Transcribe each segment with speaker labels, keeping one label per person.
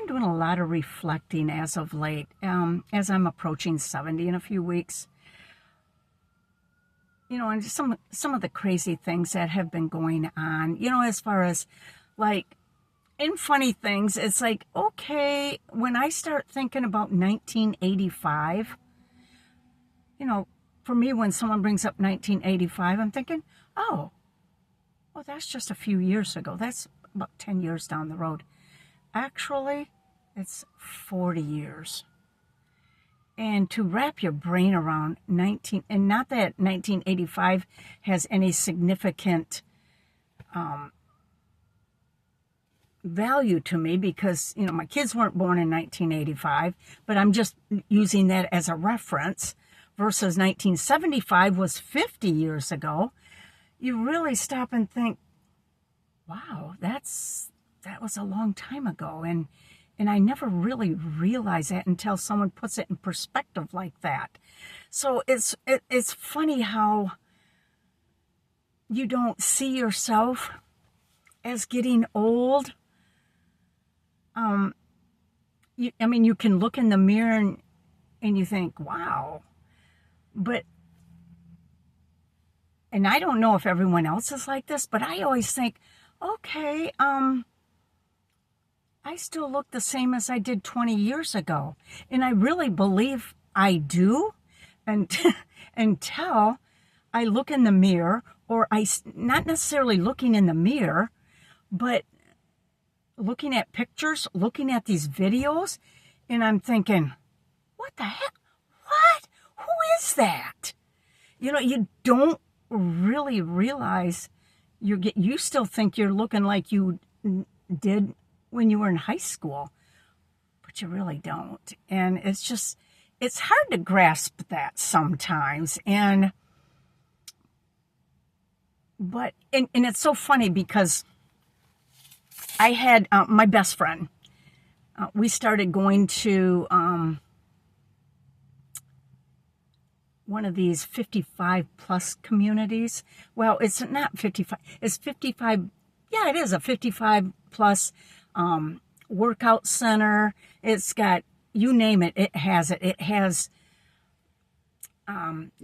Speaker 1: been doing a lot of reflecting as of late, as I'm approaching 70 in a few weeks. And some of the crazy things that have been going on, as far as like, in funny things, it's like, okay, when I start thinking about 1985, for me, when someone brings up 1985, I'm thinking, oh, well, that's just a few years ago. That's about 10 years down the road. Actually, it's 40 years. And to wrap your brain around and not that 1985 has any significant value to me because, my kids weren't born in 1985, but I'm just using that as a reference versus 1975 was 50 years ago. You really stop and think, wow, that was a long time ago. And I never really realized that until someone puts it in perspective like that. So it's funny how you don't see yourself as getting old. You can look in the mirror and you think, wow. And I don't know if everyone else is like this, but I always think, okay, I still look the same as I did 20 years ago. And I really believe I do until I look in the mirror, or not necessarily looking in the mirror, but looking at pictures, looking at these videos, and I'm thinking, what the heck? What? Who is that? You don't really realize you still think you're looking like you did when you were in high school, but you really don't. And it's hard to grasp that sometimes. And it's so funny because I had my best friend. We started going to one of these 55 plus communities. Well, it's not 55. It's 55. Yeah, it is a 55 plus workout center. It's got, you name it, it has it. It has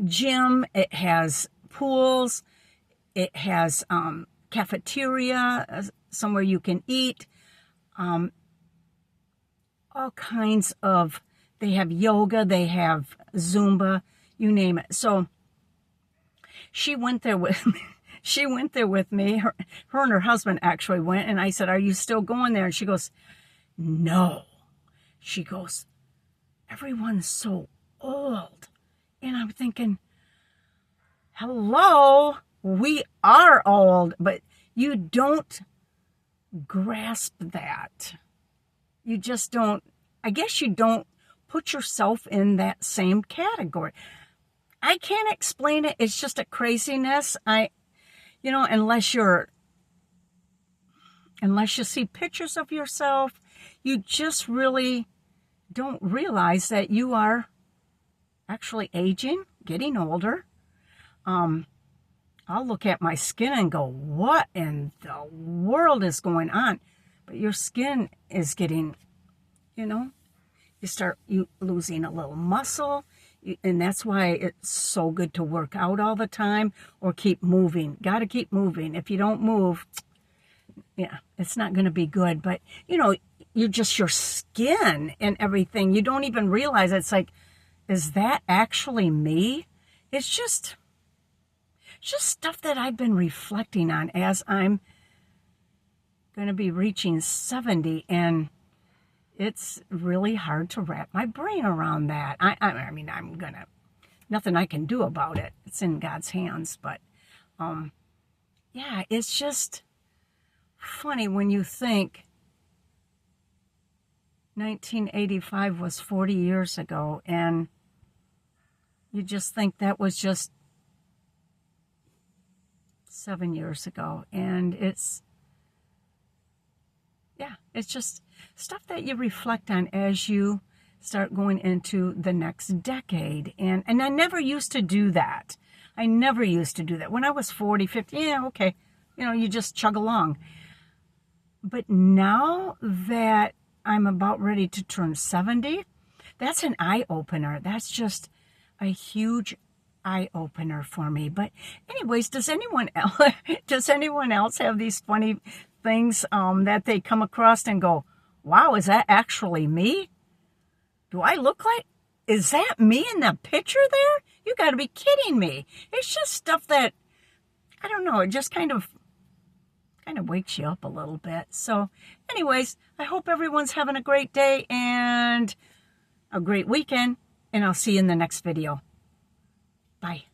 Speaker 1: gym. It has pools. It has cafeteria, somewhere you can eat. All kinds of, they have yoga, they have Zumba, you name it. So she went there with me. She went there with me. Her and her husband actually went. And I said, are you still going there? And she goes, no. She goes, everyone's so old. And I'm thinking, hello, we are old, but you don't grasp that. You just don't, I guess you don't put yourself in that same category. I can't explain it. It's just a craziness. Unless you see pictures of yourself, you just really don't realize that you are actually aging, getting older. I'll look at my skin and go, what in the world is going on? But your skin is getting, you losing a little muscle. And that's why it's so good to work out all the time or keep moving. Got to keep moving. If you don't move, it's not going to be good. But, you're just your skin and everything. You don't even realize it. It's like, is that actually me? It's just stuff that I've been reflecting on as I'm going to be reaching 70. And it's really hard to wrap my brain around that. Nothing I can do about it. It's in God's hands. But, it's just funny when you think 1985 was 40 years ago, and you just think that was just 7 years ago. And it's just stuff that you reflect on as you start going into the next decade. And I never used to do that. When I was 40, 50, okay, you just chug along. But now that I'm about ready to turn 70. That's an eye-opener. That's just a huge eye-opener for me. But anyways, does anyone else have these funny things that they come across and go, wow, is that actually me? Do I look like, is that me in the picture there? You got to be kidding me. It's just stuff that, I don't know, it just kind of wakes you up a little bit. So anyways, I hope everyone's having a great day and a great weekend, and I'll see you in the next video. Bye.